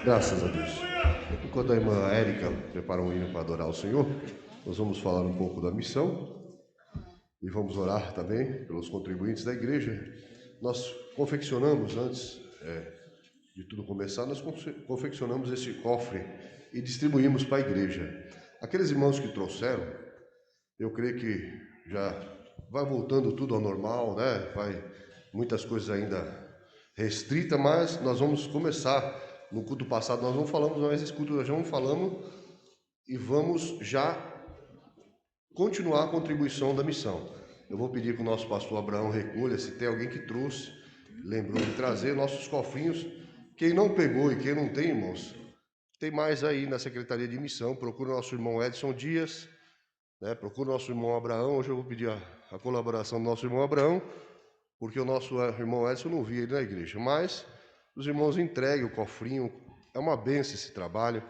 Graças a Deus. Enquanto a irmã Érica prepara um hino para adorar o Senhor, nós vamos falar um pouco da missão e vamos orar também pelos contribuintes da igreja. Nós confeccionamos, antes de tudo começar, nós confeccionamos esse cofre e distribuímos para a igreja. Aqueles irmãos que trouxeram, eu creio que já vai voltando tudo ao normal, né? Muitas coisas ainda restritas, mas nós vamos começar. No culto passado nós não falamos, mas esse culto nós já não falamos e vamos já continuar a contribuição da missão. Eu vou pedir que o nosso pastor Abraão recolha, se tem alguém que trouxe, lembrou de trazer nossos cofrinhos. Quem não pegou e quem não tem, irmãos, tem mais aí na Secretaria de Missão. Procura o nosso irmão Edson Dias, né? Procura o nosso irmão Abraão. Hoje eu vou pedir a colaboração do nosso irmão Abraão, porque o nosso irmão Edson não via ele na igreja, mas os irmãos entreguem o cofrinho. É uma benção esse trabalho.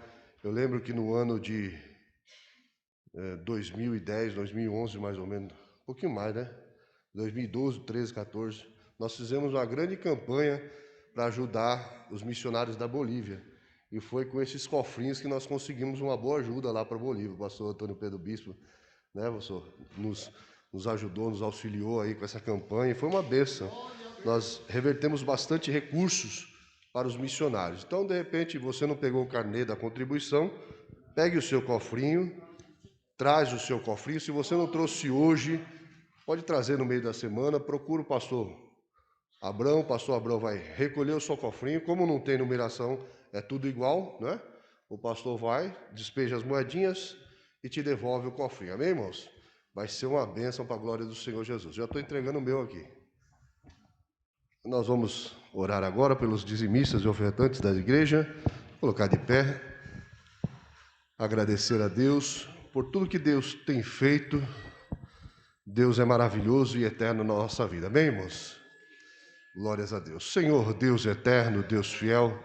Eu lembro que no ano de 2010, 2011, mais ou menos, um pouquinho mais, né? 2012, 13, 14, nós fizemos uma grande campanha para ajudar os missionários da Bolívia. E foi com esses cofrinhos que nós conseguimos uma boa ajuda lá para a Bolívia. O pastor Antônio Pedro Bispo, né, pastor, nos ajudou, nos auxiliou aí com essa campanha. E foi uma bênção. Nós revertemos bastante recursos para os missionários. Então, de repente, você não pegou o carnê da contribuição, pegue o seu cofrinho, traz o seu cofrinho. Se você não trouxe hoje, pode trazer no meio da semana. Procura o pastor Abrão vai recolher o seu cofrinho. Como não tem numeração, é tudo igual, né? O pastor vai, despeja as moedinhas e te devolve o cofrinho. Amém, irmãos? Vai ser uma bênção para a glória do Senhor Jesus. Já estou entregando o meu aqui. Nós vamos orar agora pelos dizimistas e ofertantes da igreja. Colocar de pé. Agradecer a Deus por tudo que Deus tem feito. Deus é maravilhoso e eterno na nossa vida. Amém, irmãos? Glórias a Deus. Senhor, Deus eterno, Deus fiel,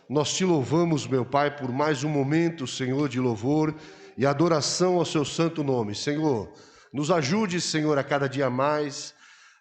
nós te louvamos, meu Pai, por mais um momento, Senhor, de louvor e adoração ao seu santo nome. Senhor, nos ajude, Senhor, a cada dia mais,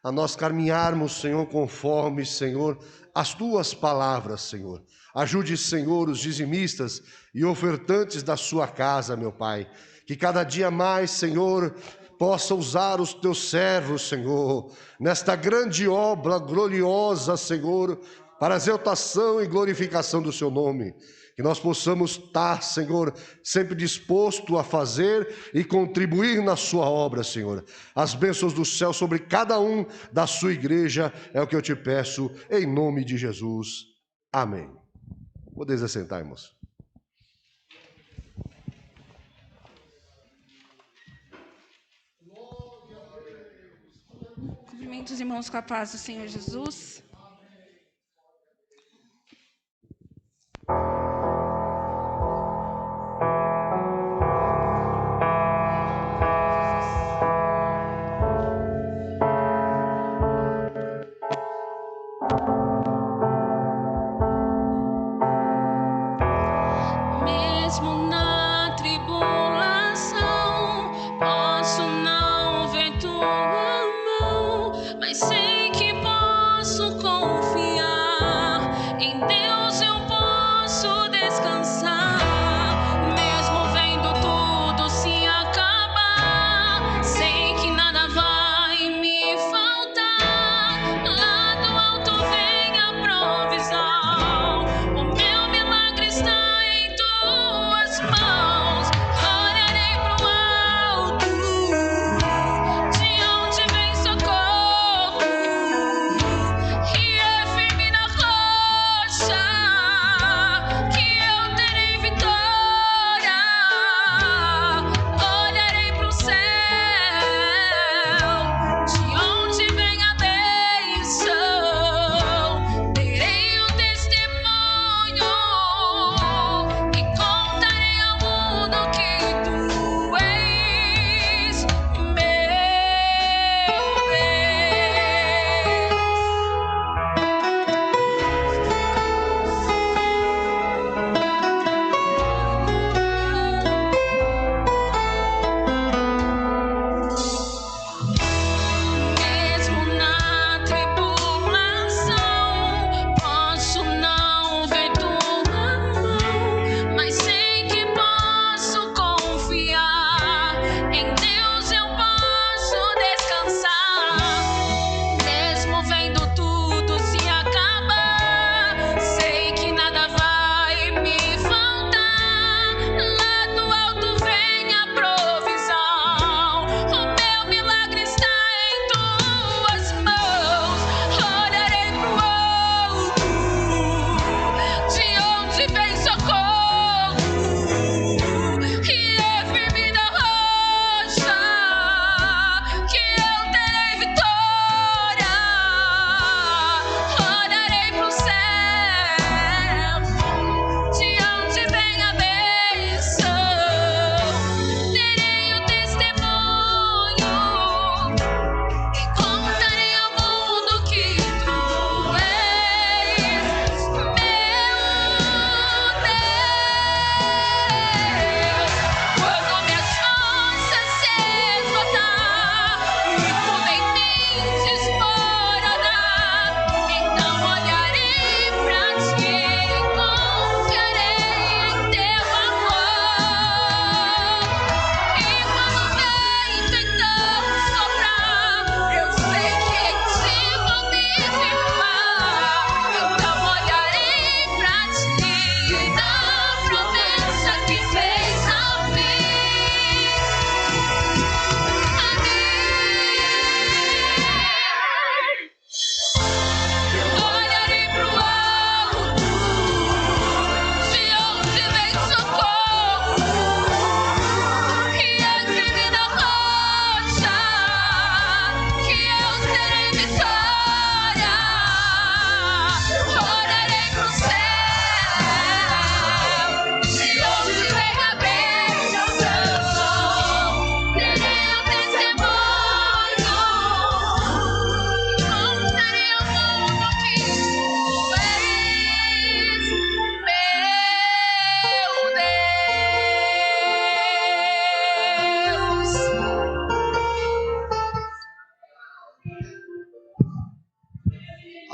a nós caminharmos, Senhor, conforme, Senhor, as tuas palavras, Senhor. Ajude, Senhor, os dizimistas e ofertantes da sua casa, meu Pai, que cada dia mais, Senhor, possa usar os teus servos, Senhor, nesta grande obra gloriosa, Senhor, para a exaltação e glorificação do seu nome. Que nós possamos estar, Senhor, sempre disposto a fazer e contribuir na sua obra, Senhor. As bênçãos do céu sobre cada um da sua igreja é o que eu te peço, em nome de Jesus. Amém. Podeis assentar, irmãos. Cumprimentos, irmãos, com a paz do Senhor Jesus. Mesmo na tribulação, posso não ver tua mão, mas sei que posso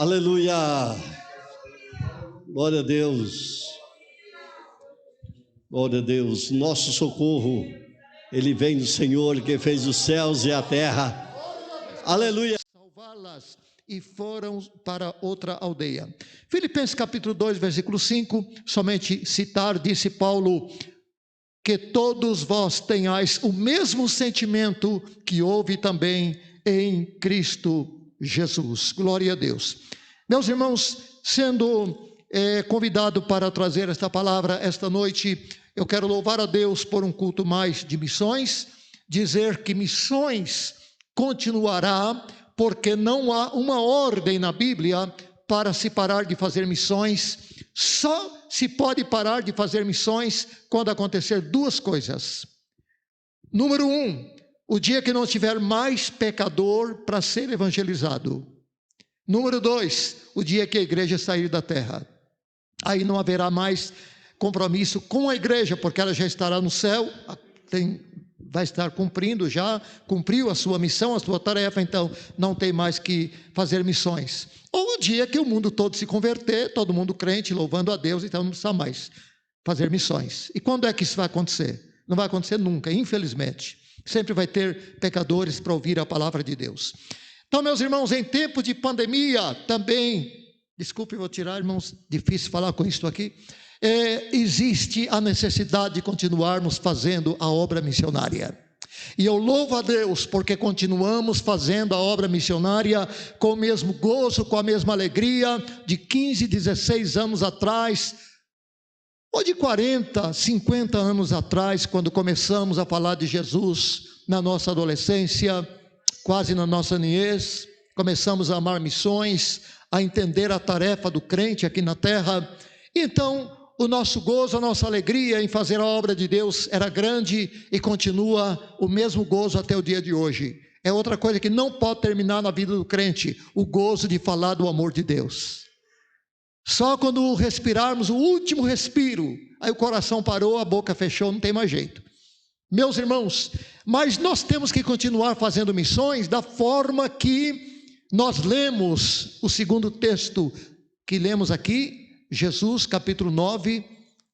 Aleluia! Glória a Deus. Glória a Deus. Nosso socorro, ele vem do Senhor que fez os céus e a terra. Aleluia. Salvá-las e foram para outra aldeia. Filipenses capítulo 2, versículo 5, somente citar, disse Paulo, que todos vós tenhais o mesmo sentimento que houve também em Cristo Jesus. Glória a Deus. Meus irmãos, sendo convidado para trazer esta palavra esta noite, eu quero louvar a Deus por um culto mais de missões, dizer que missões continuará, porque não há uma ordem na Bíblia para se parar de fazer missões. Só se pode parar de fazer missões quando acontecer duas coisas. Número 1, o dia que não tiver mais pecador para ser evangelizado. Número 2, o dia que a igreja sair da terra. Aí não haverá mais compromisso com a igreja, porque ela já estará no céu, vai estar cumpriu a sua missão, a sua tarefa, então não tem mais que fazer missões. Ou o dia que o mundo todo se converter, todo mundo crente, louvando a Deus, então não precisa mais fazer missões. E quando é que isso vai acontecer? Não vai acontecer nunca, infelizmente. Sempre vai ter pecadores para ouvir a palavra de Deus. Então, meus irmãos, em tempo de pandemia também, desculpe, vou tirar, irmãos, difícil falar com isso aqui, existe a necessidade de continuarmos fazendo a obra missionária. E eu louvo a Deus porque continuamos fazendo a obra missionária com o mesmo gozo, com a mesma alegria de 15, 16 anos atrás, ou de 40, 50 anos atrás, quando começamos a falar de Jesus na nossa adolescência, quase na nossa niñez, começamos a amar missões, a entender a tarefa do crente aqui na terra. Então, o nosso gozo, a nossa alegria em fazer a obra de Deus era grande e continua o mesmo gozo até o dia de hoje. É outra coisa que não pode terminar na vida do crente, o gozo de falar do amor de Deus. Só quando respirarmos o último respiro, aí o coração parou, a boca fechou, não tem mais jeito. Meus irmãos, mas nós temos que continuar fazendo missões da forma que nós lemos o segundo texto que lemos aqui, Jesus capítulo 9,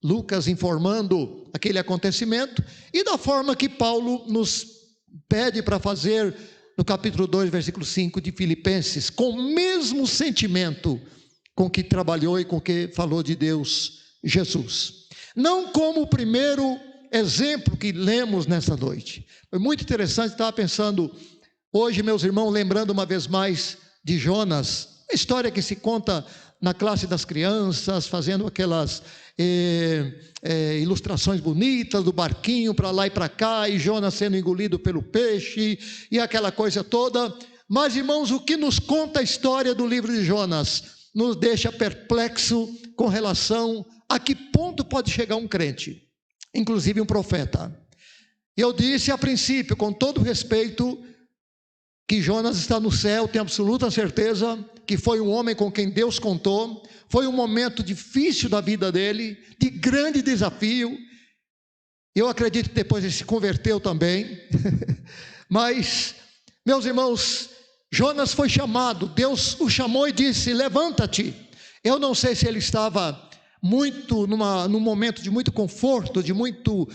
Lucas informando aquele acontecimento, e da forma que Paulo nos pede para fazer no capítulo 2, versículo 5 de Filipenses, com o mesmo sentimento com que trabalhou e com que falou de Deus, Jesus. Não como o primeiro exemplo que lemos nessa noite. Foi muito interessante, estava pensando hoje, meus irmãos, lembrando uma vez mais de Jonas, a história que se conta na classe das crianças, fazendo aquelas ilustrações bonitas do barquinho para lá e para cá, e Jonas sendo engolido pelo peixe, e aquela coisa toda. Mas, irmãos, o que nos conta a história do livro de Jonas nos deixa perplexo com relação a que ponto pode chegar um crente, inclusive um profeta. Eu disse a princípio, com todo respeito, que Jonas está no céu, tenho absoluta certeza que foi um homem com quem Deus contou, foi um momento difícil da vida dele, de grande desafio. Eu acredito que depois ele se converteu também, mas, meus irmãos, Jonas foi chamado, Deus o chamou e disse, levanta-te. Eu não sei se ele estava num momento de muito conforto, de muito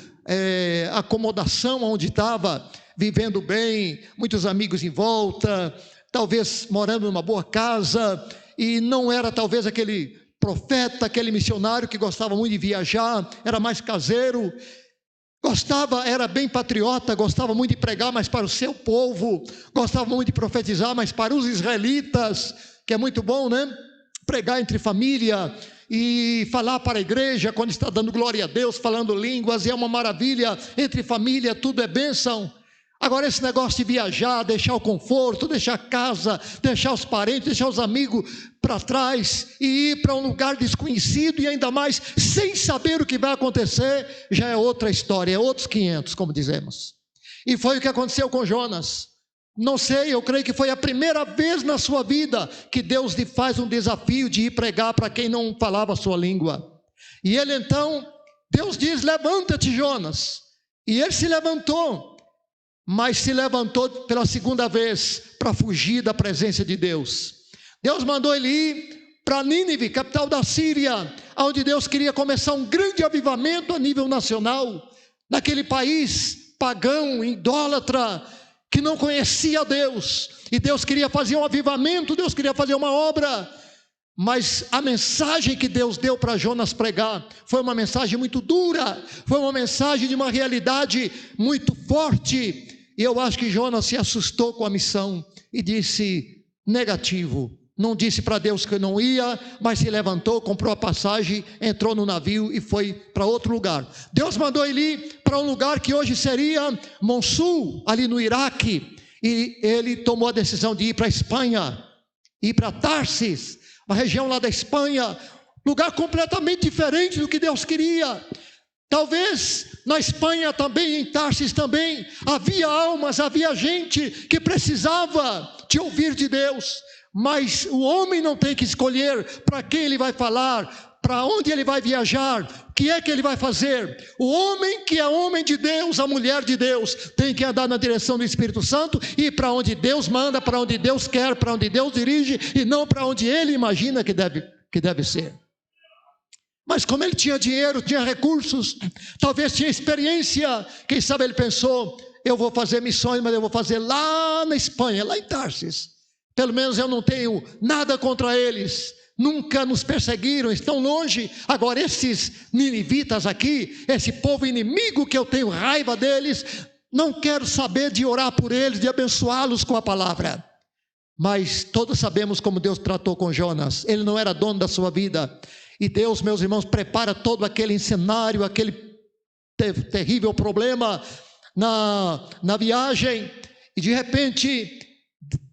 acomodação onde estava, vivendo bem, muitos amigos em volta, talvez morando numa boa casa, e não era talvez aquele profeta, aquele missionário que gostava muito de viajar, era mais caseiro, era bem patriota, gostava muito de pregar, mas para o seu povo, gostava muito de profetizar, mas para os israelitas, que é muito bom, né? Pregar entre família e falar para a igreja quando está dando glória a Deus, falando línguas, e é uma maravilha, entre família tudo é bênção. Agora esse negócio de viajar, deixar o conforto, deixar a casa, deixar os parentes, deixar os amigos para trás e ir para um lugar desconhecido e ainda mais sem saber o que vai acontecer, já é outra história, é outros 500, como dizemos. E foi o que aconteceu com Jonas. Não sei, eu creio que foi a primeira vez na sua vida que Deus lhe faz um desafio de ir pregar para quem não falava a sua língua. E ele então, Deus diz, levanta-te, Jonas. E ele se levantou. Mas se levantou pela segunda vez para fugir da presença de Deus. Deus mandou ele ir para Nínive, capital da Síria, onde Deus queria começar um grande avivamento a nível nacional, naquele país pagão, idólatra, que não conhecia Deus, e Deus queria fazer um avivamento, Deus queria fazer uma obra, mas a mensagem que Deus deu para Jonas pregar, foi uma mensagem muito dura, foi uma mensagem de uma realidade muito forte, e eu acho que Jonas se assustou com a missão, e disse, negativo, não disse para Deus que não ia, mas se levantou, comprou a passagem, entrou no navio e foi para outro lugar. Deus mandou ele ir para um lugar que hoje seria Monsul, ali no Iraque, e ele tomou a decisão de ir para a Espanha, ir para Tarsis, uma região lá da Espanha, lugar completamente diferente do que Deus queria. Talvez na Espanha também, em Tarsis também, havia almas, havia gente que precisava de ouvir de Deus, mas o homem não tem que escolher para quem ele vai falar, para onde ele vai viajar, o que é que ele vai fazer. O homem que é homem de Deus, a mulher de Deus, tem que andar na direção do Espírito Santo e ir para onde Deus manda, para onde Deus quer, para onde Deus dirige, e não para onde ele imagina que deve ser. Mas como ele tinha dinheiro, tinha recursos, talvez tinha experiência, quem sabe ele pensou, eu vou fazer missões, mas eu vou fazer lá na Espanha, lá em Tarsis. Pelo menos eu não tenho nada contra eles, nunca nos perseguiram, estão longe. Agora esses ninivitas aqui, esse povo inimigo que eu tenho raiva deles, não quero saber de orar por eles, de abençoá-los com a palavra. Mas todos sabemos como Deus tratou com Jonas, ele não era dono da sua vida. E Deus, meus irmãos, prepara todo aquele cenário, aquele terrível problema na viagem, e de repente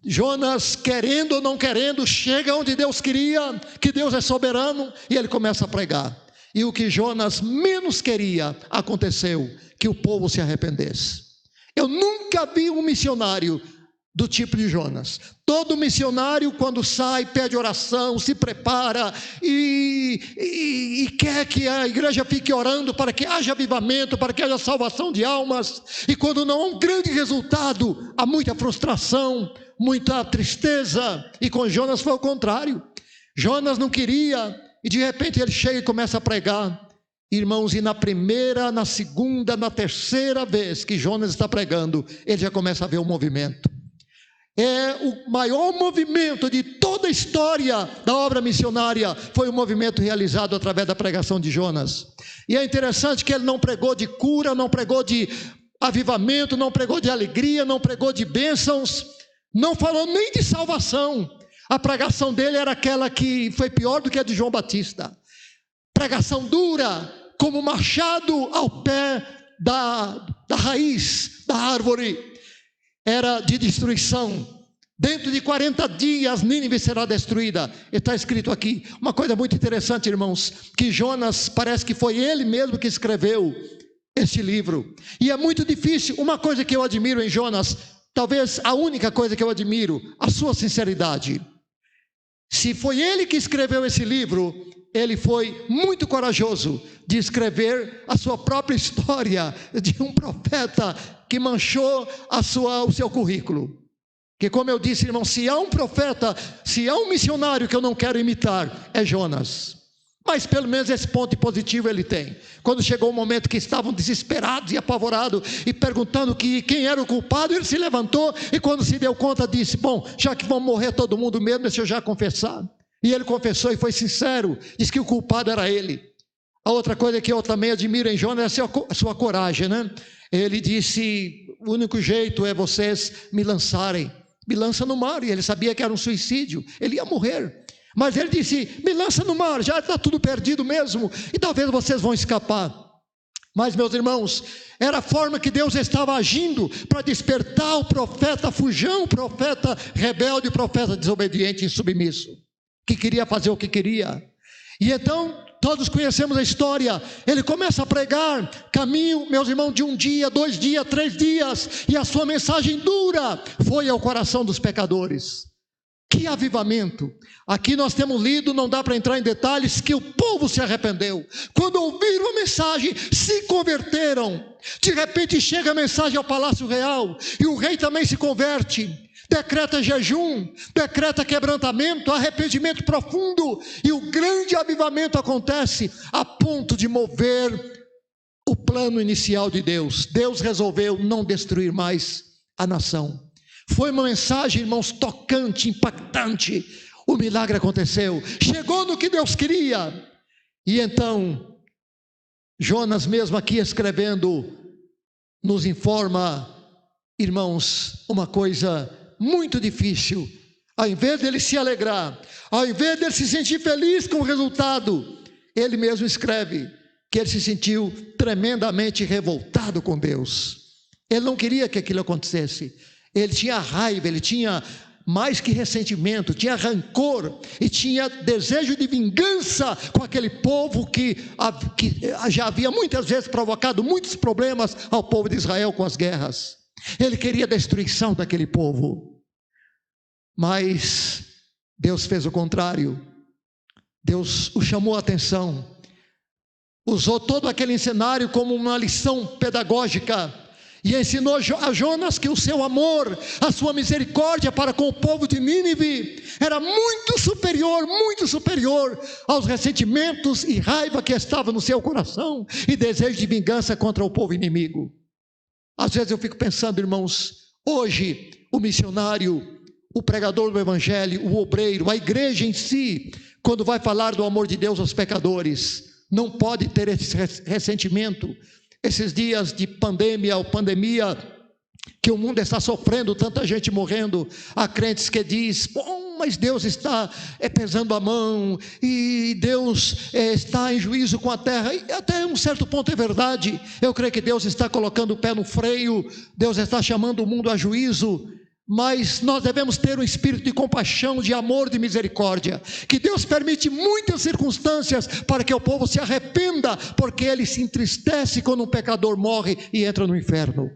Jonas, querendo ou não querendo, chega onde Deus queria, que Deus é soberano, e ele começa a pregar. E o que Jonas menos queria aconteceu, que o povo se arrependesse. Eu nunca vi um missionário do tipo de Jonas. Todo missionário, quando sai, pede oração, se prepara e quer que a igreja fique orando para que haja avivamento, para que haja salvação de almas. E quando não há um grande resultado, há muita frustração, muita tristeza. E com Jonas foi o contrário. Jonas não queria, e de repente ele chega e começa a pregar. Irmãos, e na primeira, na segunda, na terceira vez que Jonas está pregando, ele já começa a ver o movimento. É o maior movimento de toda a história da obra missionária, foi o movimento realizado através da pregação de Jonas. E é interessante que ele não pregou de cura, não pregou de avivamento, não pregou de alegria, não pregou de bênçãos, não falou nem de salvação. A pregação dele era aquela que foi pior do que a de João Batista. Pregação dura, como machado ao pé da raiz da árvore. Era de destruição. Dentro de 40 dias Nínive será destruída. E está escrito aqui uma coisa muito interessante, irmãos, que Jonas, parece que foi ele mesmo que escreveu este livro. E é muito difícil. Uma coisa que eu admiro em Jonas, talvez a única coisa que eu admiro, a sua sinceridade. Se foi ele que escreveu esse livro, ele foi muito corajoso de escrever a sua própria história de um profeta que manchou o seu currículo. Que, como eu disse, irmão, se há um profeta, se há um missionário que eu não quero imitar, é Jonas. Mas pelo menos esse ponto positivo ele tem. Quando chegou o momento que estavam desesperados e apavorados e perguntando quem era o culpado, ele se levantou e quando se deu conta disse, bom, já que vão morrer todo mundo mesmo, deixa eu já confessar. E ele confessou e foi sincero, disse que o culpado era ele. A outra coisa que eu também admiro em Jonas é a sua coragem, né? Ele disse, o único jeito é vocês me lançarem. Me lança no mar, e ele sabia que era um suicídio, ele ia morrer. Mas ele disse, me lança no mar, já está tudo perdido mesmo, e talvez vocês vão escapar. Mas, meus irmãos, era a forma que Deus estava agindo para despertar o profeta fujão, o profeta rebelde, o profeta desobediente e submisso, que queria fazer o que queria. E então, todos conhecemos a história, ele começa a pregar, caminho, meus irmãos, de 1 dia, 2 dias, 3 dias, e a sua mensagem dura foi ao coração dos pecadores. Que avivamento! Aqui nós temos lido, não dá para entrar em detalhes, que o povo se arrependeu. Quando ouviram a mensagem, se converteram. De repente chega a mensagem ao Palácio Real, e o rei também se converte. Decreta jejum, decreta quebrantamento, arrependimento profundo, e o grande avivamento acontece a ponto de mover o plano inicial de Deus. Deus resolveu não destruir mais a nação. Foi uma mensagem, irmãos, tocante, impactante. O milagre aconteceu, chegou no que Deus queria. E então, Jonas mesmo aqui escrevendo, nos informa, irmãos, uma coisa muito difícil. Ao invés dele se alegrar, ao invés dele se sentir feliz com o resultado, ele mesmo escreve que ele se sentiu tremendamente revoltado com Deus. Ele não queria que aquilo acontecesse. Ele tinha raiva, ele tinha mais que ressentimento, tinha rancor e tinha desejo de vingança com aquele povo que já havia muitas vezes provocado muitos problemas ao povo de Israel com as guerras. Ele queria a destruição daquele povo. Mas Deus fez o contrário. Deus o chamou a atenção. Usou todo aquele cenário como uma lição pedagógica. E ensinou a Jonas que o seu amor, a sua misericórdia para com o povo de Nínive era muito superior aos ressentimentos e raiva que estava no seu coração e desejo de vingança contra o povo inimigo. Às vezes eu fico pensando, irmãos, hoje o missionário, o pregador do evangelho, o obreiro, a igreja em si, quando vai falar do amor de Deus aos pecadores, não pode ter esse ressentimento. Esses dias de pandemia, que o mundo está sofrendo, tanta gente morrendo, há crentes que diz, bom, mas Deus está pesando a mão, e Deus está em juízo com a terra, e até um certo ponto é verdade. Eu creio que Deus está colocando o pé no freio, Deus está chamando o mundo a juízo, mas nós devemos ter um espírito de compaixão, de amor, de misericórdia, que Deus permite muitas circunstâncias para que o povo se arrependa, porque ele se entristece quando um pecador morre e entra no inferno.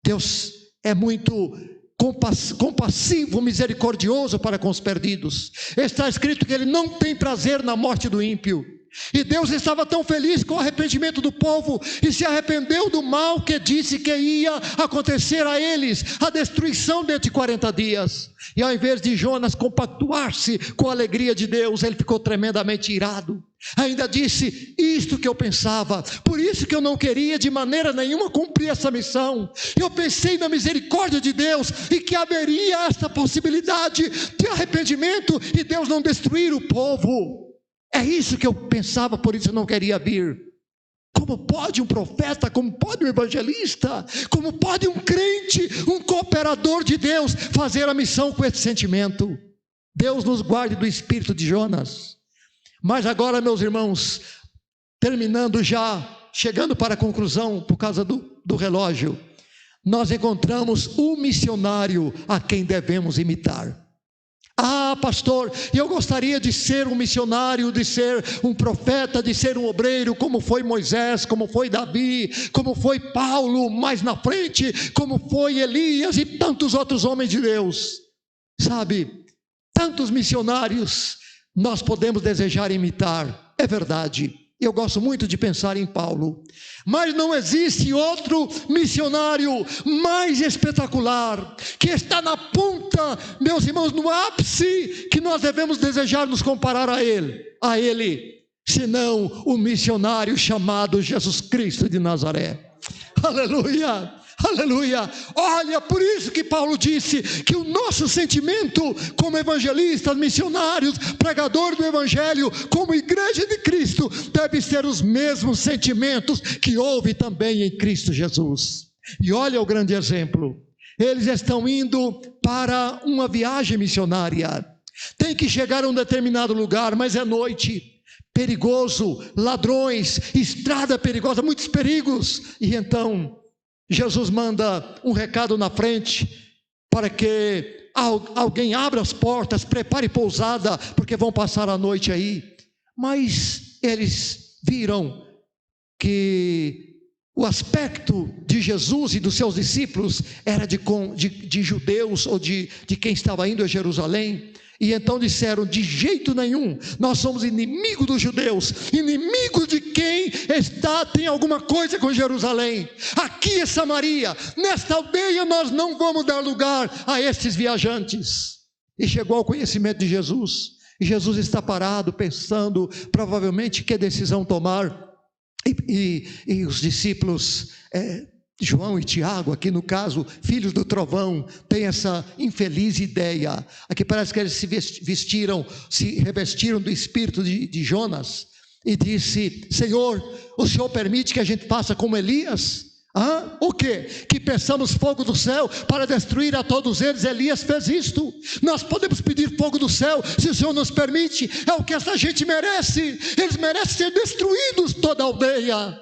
Deus é muito compassivo, misericordioso para com os perdidos. Está escrito que ele não tem prazer na morte do ímpio. E Deus estava tão feliz com o arrependimento do povo, e se arrependeu do mal que disse que ia acontecer a eles, a destruição dentro de 40 dias. E ao invés de Jonas compactuar-se com a alegria de Deus, ele ficou tremendamente irado. Ainda disse, isto que eu pensava, por isso que eu não queria de maneira nenhuma cumprir essa missão. Eu pensei na misericórdia de Deus, e que haveria esta possibilidade de arrependimento, e Deus não destruir o povo. É isso que eu pensava, por isso eu não queria vir. Como pode um profeta, como pode um evangelista, como pode um crente, um cooperador de Deus fazer a missão com esse sentimento? Deus nos guarde do espírito de Jonas. Mas agora, meus irmãos, terminando já, chegando para a conclusão por causa do relógio, nós encontramos um missionário a quem devemos imitar. Ah, pastor, eu gostaria de ser um missionário, de ser um profeta, de ser um obreiro, como foi Moisés, como foi Davi, como foi Paulo mais na frente, como foi Elias e tantos outros homens de Deus. Sabe, tantos missionários nós podemos desejar imitar, é verdade. Eu gosto muito de pensar em Paulo, mas não existe outro missionário mais espetacular, que está na ponta, meus irmãos, no ápice, que nós devemos desejar nos comparar a ele, senão o missionário chamado Jesus Cristo de Nazaré. Aleluia! Aleluia, olha, por isso que Paulo disse que o nosso sentimento como evangelistas, missionários, pregador do evangelho, como igreja de Cristo, deve ser os mesmos sentimentos que houve também em Cristo Jesus. E olha o grande exemplo, eles estão indo para uma viagem missionária, tem que chegar a um determinado lugar, mas é noite, perigoso, ladrões, estrada perigosa, muitos perigos, e então Jesus manda um recado na frente, para que alguém abra as portas, prepare pousada, porque vão passar a noite aí. Mas eles viram que o aspecto de Jesus e dos seus discípulos era de judeus ou de quem estava indo a Jerusalém. E então disseram: de jeito nenhum, nós somos inimigos dos judeus, inimigos de quem tem alguma coisa com Jerusalém. Aqui é Samaria, nesta aldeia nós não vamos dar lugar a estes viajantes. E chegou ao conhecimento de Jesus, e Jesus está parado, pensando provavelmente que decisão tomar. E os discípulos, João e Tiago, aqui no caso, filhos do trovão, têm essa infeliz ideia. Aqui parece que eles se revestiram do espírito de Jonas, e disse: Senhor, o Senhor permite que a gente faça como Elias? O quê? Que peçamos fogo do céu para destruir a todos eles? Elias fez isto. Nós podemos pedir fogo do céu, se o Senhor nos permite. É o que essa gente merece. Eles merecem ser destruídos, toda a aldeia.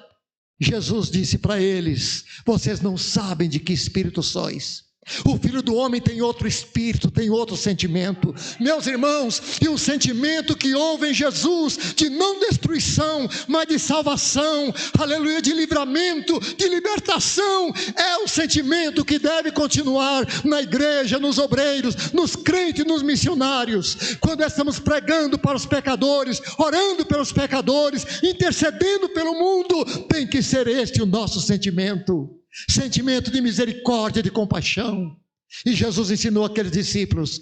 Jesus disse para eles: vocês não sabem de que espírito sois. O Filho do Homem tem outro espírito, tem outro sentimento. Meus irmãos, e o sentimento que houve em Jesus, de não destruição, mas de salvação, aleluia, de livramento, de libertação, é o sentimento que deve continuar na igreja, nos obreiros, nos crentes, nos missionários. Quando estamos pregando para os pecadores, orando pelos pecadores, intercedendo pelo mundo, tem que ser este o nosso sentimento. Sentimento de misericórdia, de compaixão. E Jesus ensinou aqueles discípulos: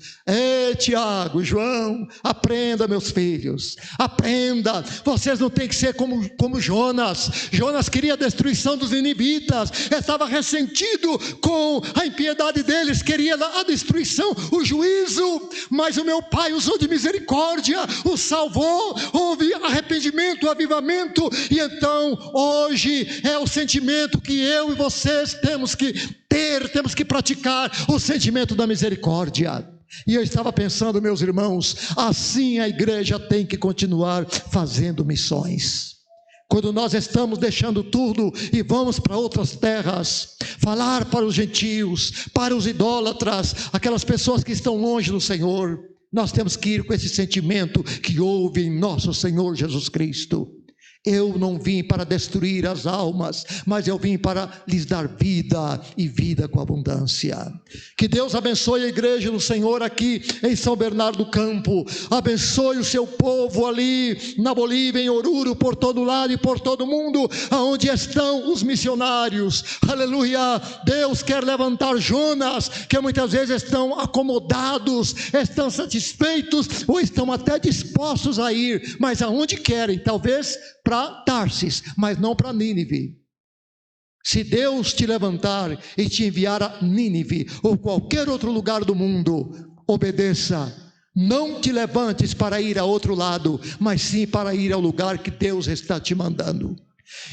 Tiago, João, aprenda, meus filhos, aprenda. Vocês não têm que ser como Jonas. Jonas queria a destruição dos ninivitas, estava ressentido com a impiedade deles, queria a destruição, o juízo. Mas o meu Pai usou de misericórdia, o salvou, houve arrependimento, avivamento. E então hoje é o sentimento que eu e vocês temos que temos que praticar, o sentimento da misericórdia. E eu estava pensando, meus irmãos, assim a igreja tem que continuar fazendo missões. Quando nós estamos deixando tudo e vamos para outras terras, falar para os gentios, para os idólatras, aquelas pessoas que estão longe do Senhor, nós temos que ir com esse sentimento que houve em nosso Senhor Jesus Cristo. Eu não vim para destruir as almas, mas eu vim para lhes dar vida, e vida com abundância. Que Deus abençoe a igreja do Senhor aqui em São Bernardo do Campo. Abençoe o seu povo ali na Bolívia, em Oruro, por todo lado e por todo mundo, aonde estão os missionários. Aleluia! Deus quer levantar Jonas, que muitas vezes estão acomodados, estão satisfeitos, ou estão até dispostos a ir, mas aonde querem, talvez para Tarsis, mas não para Nínive. Se Deus te levantar e te enviar a Nínive ou qualquer outro lugar do mundo, obedeça. Não te levantes para ir a outro lado, mas sim para ir ao lugar que Deus está te mandando.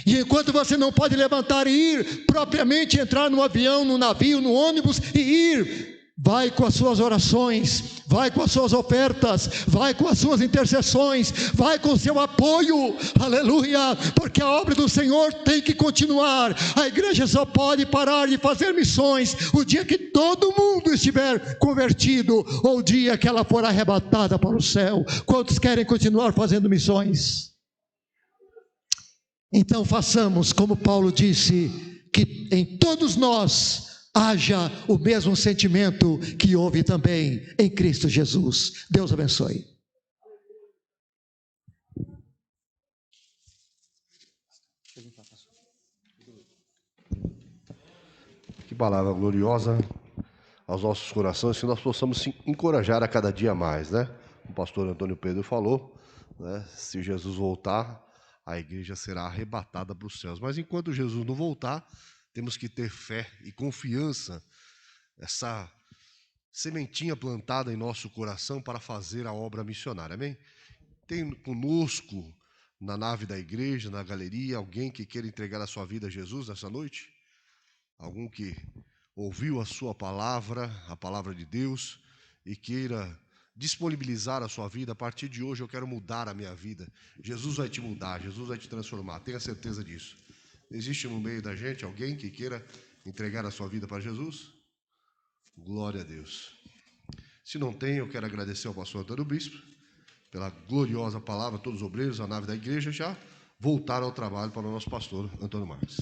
E enquanto você não pode levantar e ir propriamente, entrar no avião, no navio, no ônibus e ir, vai com as suas orações, vai com as suas ofertas, vai com as suas intercessões, vai com o seu apoio, aleluia, porque a obra do Senhor tem que continuar. A igreja só pode parar de fazer missões o dia que todo mundo estiver convertido, ou o dia que ela for arrebatada para o céu. Quantos querem continuar fazendo missões? Então façamos como Paulo disse, que em todos nós haja o mesmo sentimento que houve também em Cristo Jesus. Deus abençoe. Que palavra gloriosa aos nossos corações, que nós possamos se encorajar a cada dia mais, né? O pastor Antônio Pedro falou, né? Se Jesus voltar, a igreja será arrebatada para os céus. Mas enquanto Jesus não voltar, temos que ter fé e confiança, essa sementinha plantada em nosso coração para fazer a obra missionária, amém? Tem conosco, na nave da igreja, na galeria, alguém que queira entregar a sua vida a Jesus nessa noite? Algum que ouviu a sua palavra, a palavra de Deus, e queira disponibilizar a sua vida? A partir de hoje eu quero mudar a minha vida. Jesus vai te mudar, Jesus vai te transformar, tenha certeza disso. Existe no meio da gente alguém que queira entregar a sua vida para Jesus? Glória a Deus. Se não tem, eu quero agradecer ao pastor Antônio Bispo pela gloriosa palavra. Todos os obreiros, a nave da igreja já voltaram ao trabalho para o nosso pastor Antônio Marques.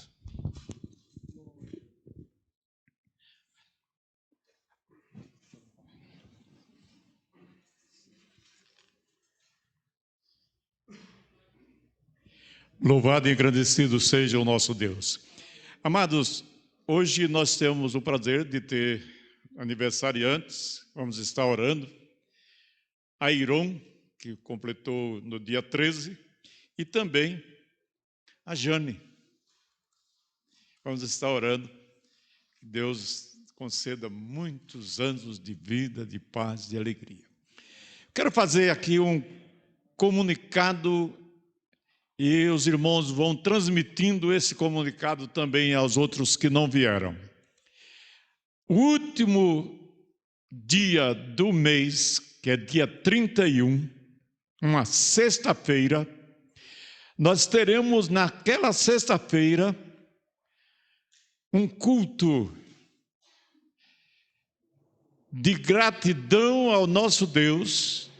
Louvado e engrandecido seja o nosso Deus. Amados, hoje nós temos o prazer de ter aniversariantes, vamos estar orando. A Iron, que completou no dia 13, e também a Jane. Vamos estar orando. Que Deus conceda muitos anos de vida, de paz, de alegria. Quero fazer aqui um comunicado e os irmãos vão transmitindo esse comunicado também aos outros que não vieram. O último dia do mês, que é dia 31, uma sexta-feira, nós teremos naquela sexta-feira um culto de gratidão ao nosso Deus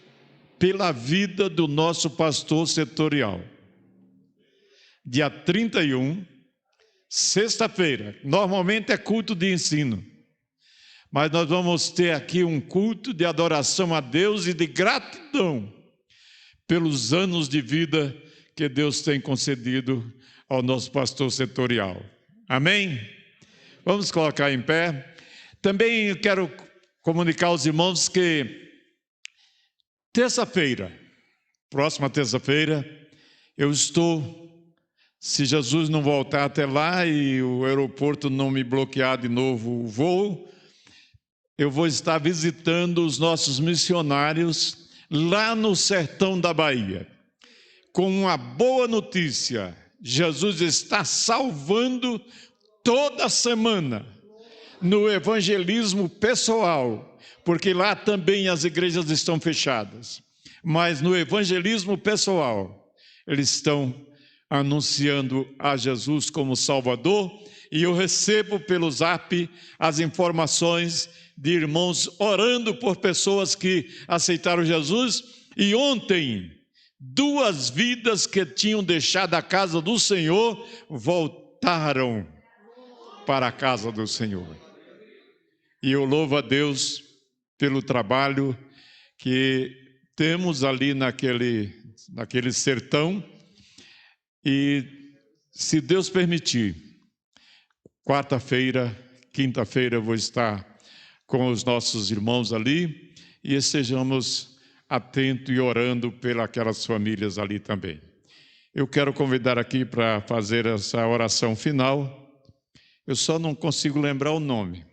pela vida do nosso pastor setorial. Dia 31, sexta-feira, normalmente é culto de ensino, mas nós vamos ter aqui um culto de adoração a Deus e de gratidão pelos anos de vida que Deus tem concedido ao nosso pastor setorial. Amém? Vamos colocar em pé. Também quero comunicar aos irmãos que terça-feira, próxima terça-feira, eu estou, se Jesus não voltar até lá e o aeroporto não me bloquear de novo o voo, eu vou estar visitando os nossos missionários lá no sertão da Bahia. Com uma boa notícia, Jesus está salvando toda semana no evangelismo pessoal, porque lá também as igrejas estão fechadas. Mas no evangelismo pessoal, eles estão anunciando a Jesus como Salvador, e eu recebo pelo Zap as informações de irmãos orando por pessoas que aceitaram Jesus, e ontem 2 vidas que tinham deixado a casa do Senhor voltaram para a casa do Senhor. E eu louvo a Deus pelo trabalho que temos ali naquele sertão. E, se Deus permitir, quarta-feira, quinta-feira, eu vou estar com os nossos irmãos ali e estejamos atentos e orando pelas famílias ali também. Eu quero convidar aqui para fazer essa oração final. Eu só não consigo lembrar o nome.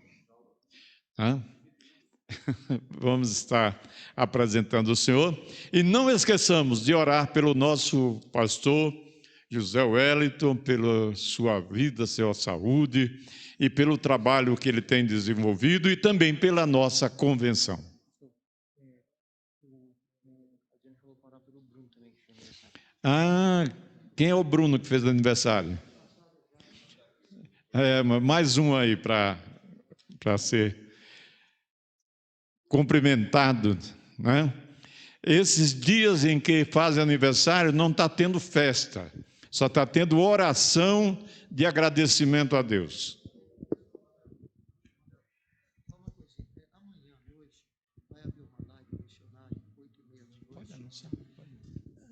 Vamos estar apresentando o Senhor. E não esqueçamos de orar pelo nosso pastor José Wellington, pela sua vida, sua saúde e pelo trabalho que ele tem desenvolvido e também pela nossa convenção. Quem é o Bruno que fez aniversário? Mais um aí para ser cumprimentado, né? Esses dias em que fazem aniversário não está tendo festa, só está tendo oração de agradecimento a Deus.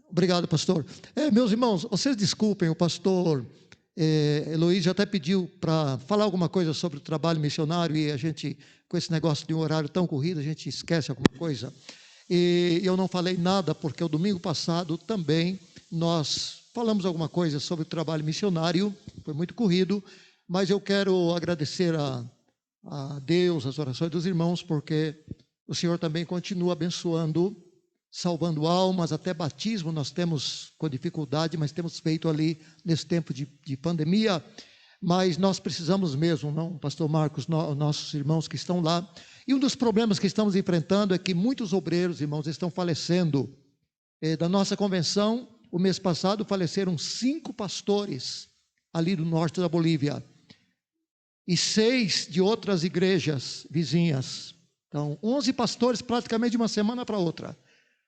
Obrigado, pastor. Meus irmãos, vocês desculpem, o pastor Eloís já até pediu para falar alguma coisa sobre o trabalho missionário e a gente, com esse negócio de um horário tão corrido, a gente esquece alguma coisa. E eu não falei nada porque o domingo passado também nós falamos alguma coisa sobre o trabalho missionário, foi muito corrido, mas eu quero agradecer a Deus, as orações dos irmãos, porque o Senhor também continua abençoando, salvando almas, até batismo nós temos com dificuldade, mas temos feito ali nesse tempo de pandemia, mas nós precisamos mesmo, não, pastor Marcos, nossos irmãos que estão lá, e um dos problemas que estamos enfrentando é que muitos obreiros, irmãos, estão falecendo. Da nossa convenção, o mês passado, faleceram 5 pastores ali do norte da Bolívia, e 6 de outras igrejas vizinhas. Então, 11 pastores praticamente de uma semana para outra.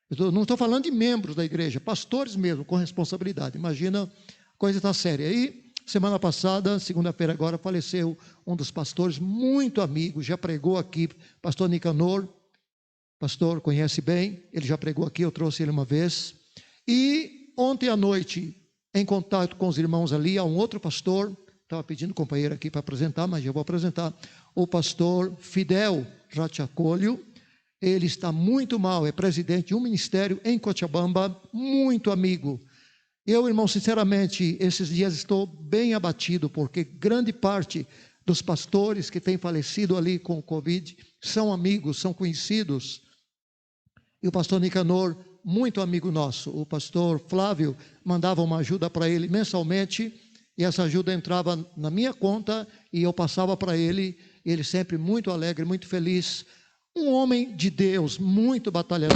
Eu não estou falando de membros da igreja, pastores mesmo, com responsabilidade. Imagina, a coisa está séria. E semana passada, segunda-feira agora, faleceu um dos pastores, muito amigo, já pregou aqui, pastor Nicanor, pastor conhece bem, ele já pregou aqui, eu trouxe ele uma vez. E ontem à noite, em contato com os irmãos ali. Há um outro pastor, estava pedindo companheiro aqui para apresentar, mas eu vou apresentar, o pastor Fidel Ratchacolho. Ele está muito mal, é presidente de um ministério em Cochabamba, muito amigo. Eu, irmão, sinceramente, esses dias estou bem abatido, porque grande parte dos pastores que têm falecido ali com o Covid são amigos, são conhecidos. E o pastor Nicanor, muito amigo nosso. O pastor Flávio mandava uma ajuda para ele mensalmente, e essa ajuda entrava na minha conta e eu passava para ele, e ele sempre muito alegre, muito feliz. Um homem de Deus, muito batalhador.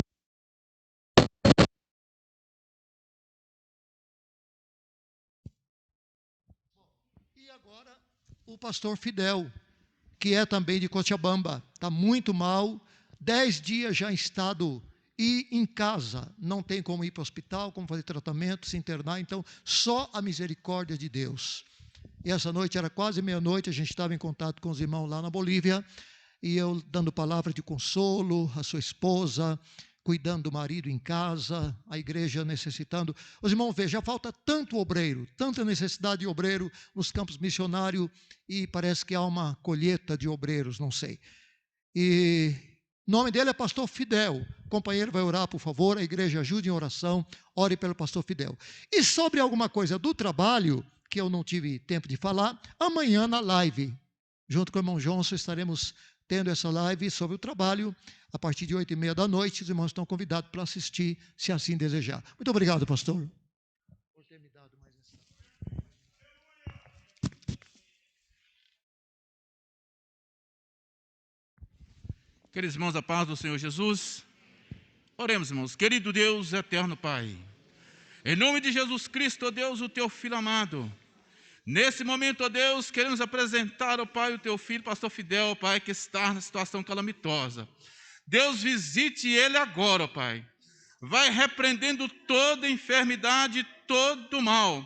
E agora, o pastor Fidel, que é também de Cochabamba, está muito mal, 10 dias já em estado e em casa, não tem como ir para o hospital, como fazer tratamento, se internar, então só a misericórdia de Deus. E essa noite era quase meia-noite, a gente estava em contato com os irmãos lá na Bolívia, e eu dando palavra de consolo à sua esposa, cuidando do marido em casa, a igreja necessitando. Os irmãos, vejam, já falta tanto obreiro, tanta necessidade de obreiro nos campos missionários, e parece que há uma colheita de obreiros, não sei. E o nome dele é pastor Fidel. O companheiro vai orar, por favor, a igreja ajude em oração, ore pelo pastor Fidel. E sobre alguma coisa do trabalho, que eu não tive tempo de falar, amanhã na live, junto com o irmão Johnson, estaremos tendo essa live sobre o trabalho, a partir de 8h30 da noite. Os irmãos estão convidados para assistir, se assim desejar. Muito obrigado, pastor, por ter me dado mais essa. Queridos irmãos, a paz do Senhor Jesus. Oremos, irmãos. Querido Deus, eterno Pai, em nome de Jesus Cristo, ó Deus, o teu Filho amado, nesse momento, ó Deus, queremos apresentar, ó Pai, o teu filho, pastor Fidel, ó Pai, que está na situação calamitosa. Deus, visite ele agora, ó Pai. Vai repreendendo toda enfermidade, todo mal.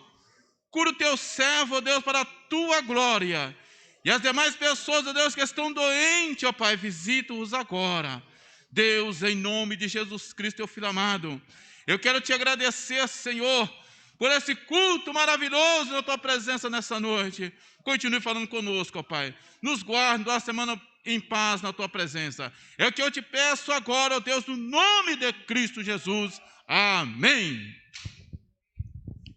Cura o teu servo, ó Deus, para a tua glória. E as demais pessoas, ó Deus, que estão doentes, ó Pai, visita-os agora. Deus, em nome de Jesus Cristo, teu Filho amado, eu quero te agradecer, Senhor, por esse culto maravilhoso na tua presença nessa noite. Continue falando conosco, ó Pai. Nos guarde da semana em paz na tua presença. É o que eu te peço agora, ó Deus, no nome de Cristo Jesus. Amém.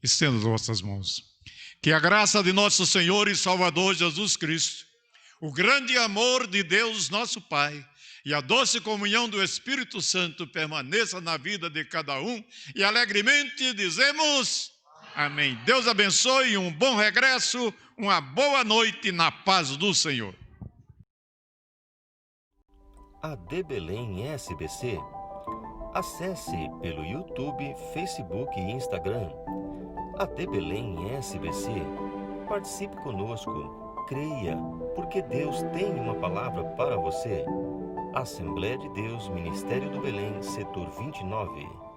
Estenda as vossas mãos. Que a graça de nosso Senhor e Salvador Jesus Cristo, o grande amor de Deus nosso Pai e a doce comunhão do Espírito Santo permaneça na vida de cada um, e alegremente dizemos amém. Deus abençoe, um bom regresso, uma boa noite na paz do Senhor. AD Belém SBC. Acesse pelo YouTube, Facebook e Instagram. AD Belém SBC. Participe conosco. Creia, porque Deus tem uma palavra para você. Assembleia de Deus, Ministério do Belém, Setor 29.